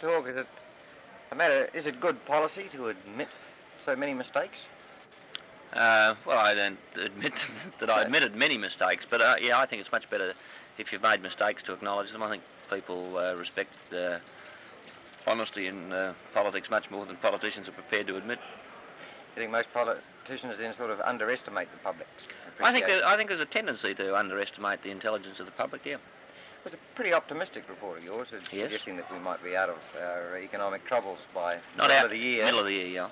Mr. Hawke, is it good policy to admit so many mistakes? Well, I don't admit that I admitted many mistakes, but yeah, I think it's much better if you've made mistakes to acknowledge them. I think people respect honesty in politics much more than politicians are prepared to admit. You think most politicians then sort of underestimate the public's I appreciation? think there's a tendency to underestimate the intelligence of the public, yeah. It was a pretty optimistic report of yours, suggesting that we might be out of our economic troubles by the middle of the year. Middle of the year,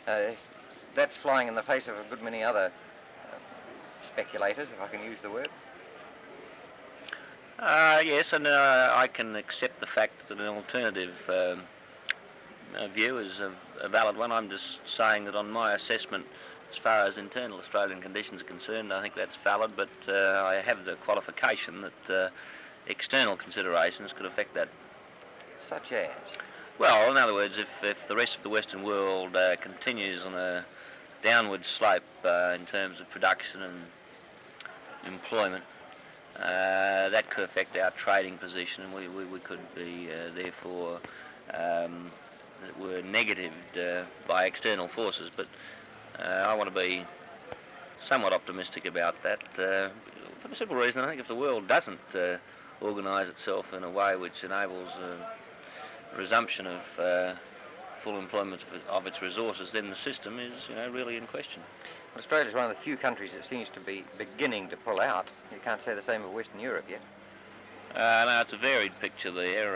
yeah. That's flying in the face of a good many other speculators, if I can use the word. Yes, and I can accept the fact that an alternative view is a valid one. I'm just saying that on my assessment, as far as internal Australian conditions are concerned, I think that's valid, but I have the qualification that external considerations could affect that. Such as? Well, in other words, if the rest of the Western world continues on a downward slope in terms of production and employment, that could affect our trading position, and we could be therefore were negatived by external forces. But I want to be somewhat optimistic about that for the simple reason I think if the world doesn't organise itself in a way which enables resumption of full employment of its resources, then the system is, really in question. Well, Australia is one of the few countries that seems to be beginning to pull out. You can't say the same of Western Europe yet. No, it's a varied picture there.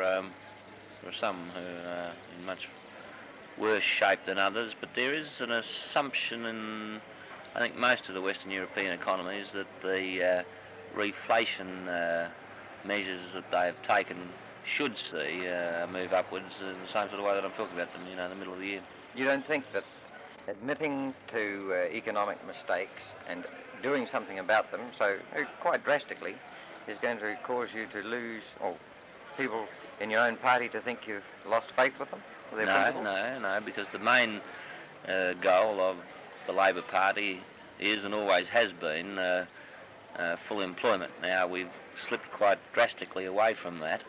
There are some who are in much worse shape than others, but there is an assumption in, I think, most of the Western European economies that the reflation measures that they have taken should see a move upwards in the same sort of way that I'm talking about them, in the middle of the year. You don't think that admitting to economic mistakes and doing something about them, so quite drastically, is going to cause you to lose, or people in your own party to think you've lost faith with them? With their principles? No, because the main goal of the Labor Party is and always has been full employment. Now, we've slipped quite drastically away from that,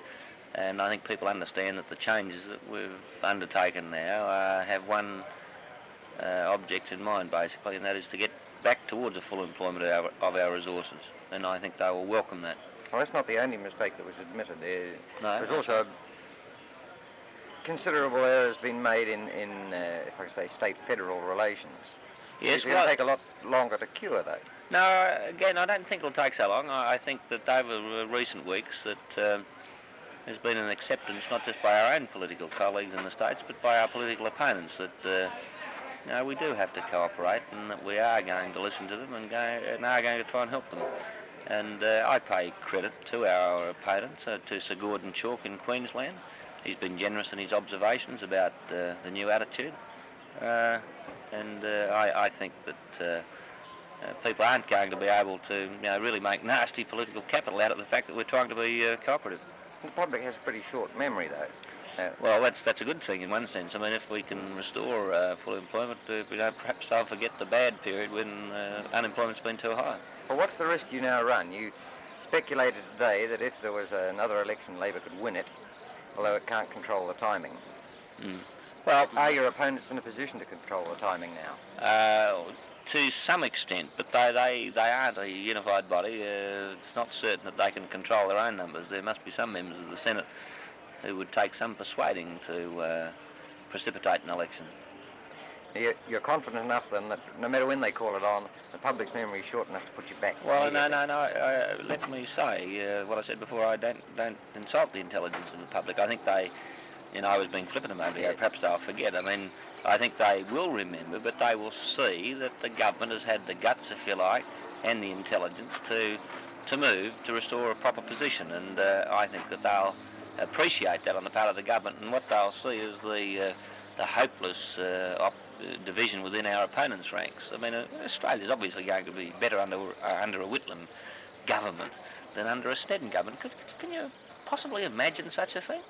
and I think people understand that the changes that we've undertaken now have one object in mind, basically, and that is to get back towards a full employment of our resources, and I think they will welcome that. Well, that's not the only mistake that was admitted. There was No. also considerable errors been made in if I could say, state-federal relations. Yes, It's going to take a lot longer to cure those. No, again, I don't think it'll take so long. I think that over recent weeks that there's been an acceptance, not just by our own political colleagues in the States, but by our political opponents, that we do have to cooperate, and that we are going to listen to them and are going to try and help them. And I pay credit to our opponents, to Sir Gordon Hawke in Queensland. He's been generous in his observations about the new attitude, and I think that people aren't going to be able to really make nasty political capital out of the fact that we're trying to be cooperative. The public has a pretty short memory, though. Well, that's a good thing in one sense. I mean, if we can restore full employment, perhaps they'll forget the bad period when unemployment's been too high. Well, what's the risk you now run? You speculated today that if there was another election, Labor could win it, although it can't control the timing. Well, are your opponents in a position to control the timing now? To some extent, but they aren't a unified body. It's not certain that they can control their own numbers. There must be some members of the Senate who would take some persuading to precipitate an election. You're confident enough, then, that no matter when they call it on, the public's memory is short enough to put you back? Well, no. Let me say what I said before. I don't insult the intelligence of the public. I think they, I was being flippant a moment ago. Perhaps they'll forget. I mean, I think they will remember, but they will see that the government has had the guts, if you like, and the intelligence to move to restore a proper position, and I think that they'll appreciate that on the part of the government, and what they'll see is the hopeless division within our opponents' ranks. I mean, Australia's obviously going to be better under a Whitlam government than under a Snedden government. Can you possibly imagine such a thing?